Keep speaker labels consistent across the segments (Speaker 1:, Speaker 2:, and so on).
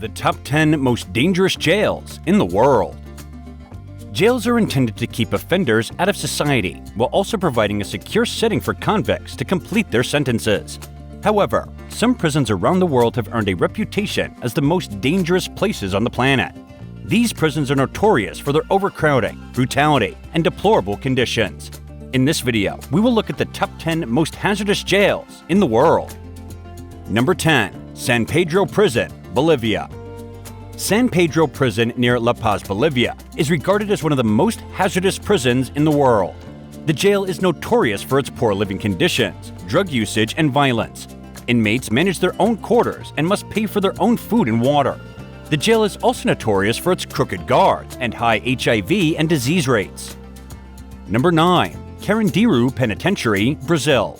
Speaker 1: The top 10 most dangerous jails in the world. Jails are intended to keep offenders out of society while also providing a secure setting for convicts to complete their sentences. However, some prisons around the world have earned a reputation as the most dangerous places on the planet. These prisons are notorious for their overcrowding, brutality, and deplorable conditions. In this video, we will look at the top 10 most hazardous jails in the world. Number 10. San Pedro Prison, Bolivia. San Pedro Prison near La Paz, Bolivia, is regarded as one of the most hazardous prisons in the world. The jail is notorious for its poor living conditions, drug usage, and violence. Inmates manage their own quarters and must pay for their own food and water. The jail is also notorious for its crooked guards and high HIV and disease rates. Number 9. Carandiru Penitentiary, Brazil.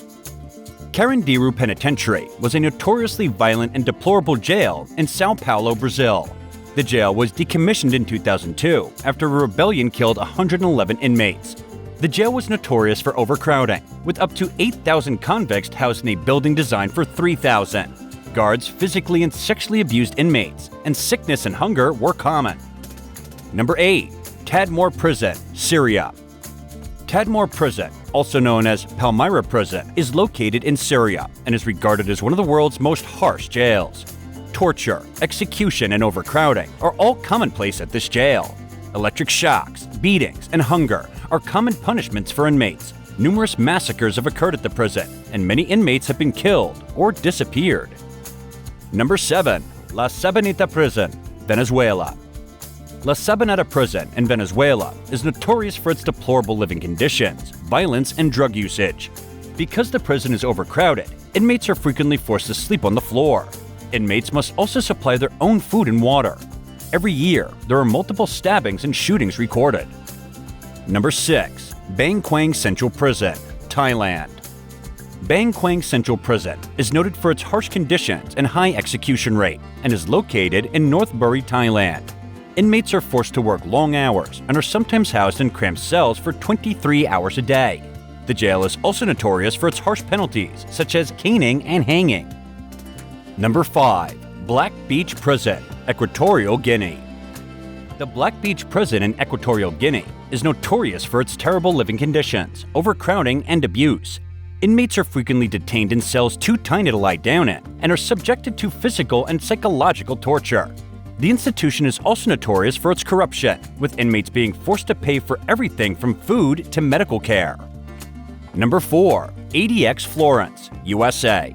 Speaker 1: Carandiru Penitentiary was a notoriously violent and deplorable jail in Sao Paulo, Brazil. The jail was decommissioned in 2002 after a rebellion killed 111 inmates. The jail was notorious for overcrowding, with up to 8,000 convicts housed in a building designed for 3,000. Guards physically and sexually abused inmates, and sickness and hunger were common. Number 8. Tadmor Prison, Syria. Tadmor Prison, also known as Palmyra Prison, is located in Syria and is regarded as one of the world's most harsh jails. Torture, execution, and overcrowding are all commonplace at this jail. Electric shocks, beatings, and hunger are common punishments for inmates. Numerous massacres have occurred at the prison, and many inmates have been killed or disappeared. Number 7. La Sabaneta Prison, Venezuela. La Sabaneta Prison in Venezuela is notorious for its deplorable living conditions, violence, and drug usage. Because the prison is overcrowded, inmates are frequently forced to sleep on the floor. Inmates must also supply their own food and water. Every year, there are multiple stabbings and shootings recorded. Number 6. Bang Kwang Central Prison, Thailand. Bang Kwang Central Prison is noted for its harsh conditions and high execution rate and is located in North Buri, Thailand. Inmates are forced to work long hours and are sometimes housed in cramped cells for 23 hours a day. The jail is also notorious for its harsh penalties, such as caning and hanging. Number 5. Black Beach Prison, Equatorial Guinea. The Black Beach Prison in Equatorial Guinea is notorious for its terrible living conditions, overcrowding, and abuse. Inmates are frequently detained in cells too tiny to lie down in and are subjected to physical and psychological torture. The institution is also notorious for its corruption, with inmates being forced to pay for everything from food to medical care. Number 4. ADX Florence, USA.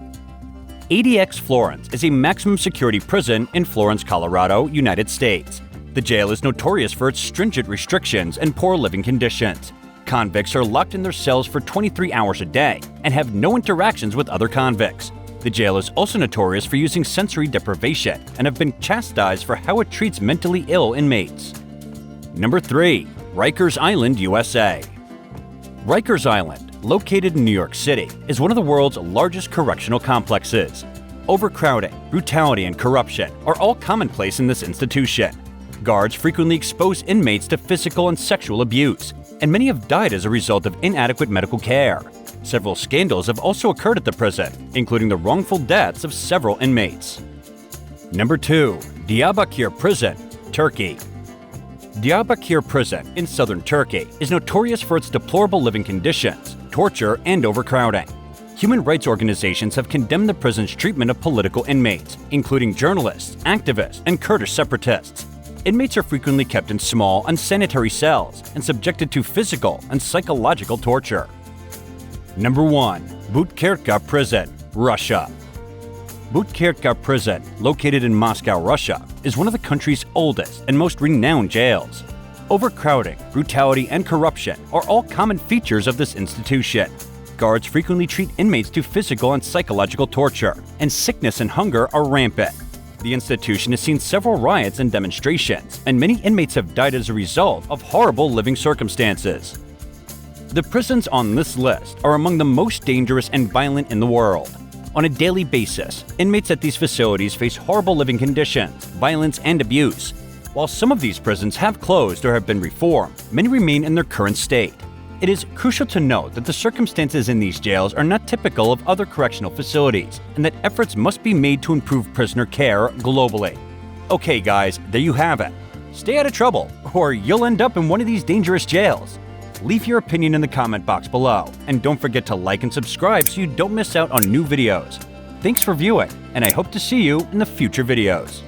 Speaker 1: ADX Florence is a maximum security prison in Florence, Colorado, United States. The jail is notorious for its stringent restrictions and poor living conditions. Convicts are locked in their cells for 23 hours a day and have no interactions with other convicts. The jail is also notorious for using sensory deprivation and have been chastised for how it treats mentally ill inmates. Number 3. Rikers Island, USA. Rikers Island, located in New York City, is one of the world's largest correctional complexes. Overcrowding, brutality, and corruption are all commonplace in this institution. Guards frequently expose inmates to physical and sexual abuse, and many have died as a result of inadequate medical care. Several scandals have also occurred at the prison, including the wrongful deaths of several inmates. Number 2. Diyarbakir Prison, Turkey. Diyarbakir Prison in southern Turkey is notorious for its deplorable living conditions, torture, and overcrowding. Human rights organizations have condemned the prison's treatment of political inmates, including journalists, activists, and Kurdish separatists. Inmates are frequently kept in small, unsanitary cells and subjected to physical and psychological torture. Number 1. Butyrka Prison, Russia. Butyrka Prison, located in Moscow, Russia, is one of the country's oldest and most renowned jails. Overcrowding, brutality, and corruption are all common features of this institution. Guards frequently treat inmates to physical and psychological torture, and sickness and hunger are rampant. The institution has seen several riots and demonstrations, and many inmates have died as a result of horrible living circumstances. The prisons on this list are among the most dangerous and violent in the world. On a daily basis, inmates at these facilities face horrible living conditions, violence, and abuse. While some of these prisons have closed or have been reformed, many remain in their current state. It is crucial to note that the circumstances in these jails are not typical of other correctional facilities, and that efforts must be made to improve prisoner care globally. Okay guys, there you have it. Stay out of trouble, or you'll end up in one of these dangerous jails. Leave your opinion in the comment box below, and don't forget to like and subscribe so you don't miss out on new videos. Thanks for viewing, and I hope to see you in the future videos.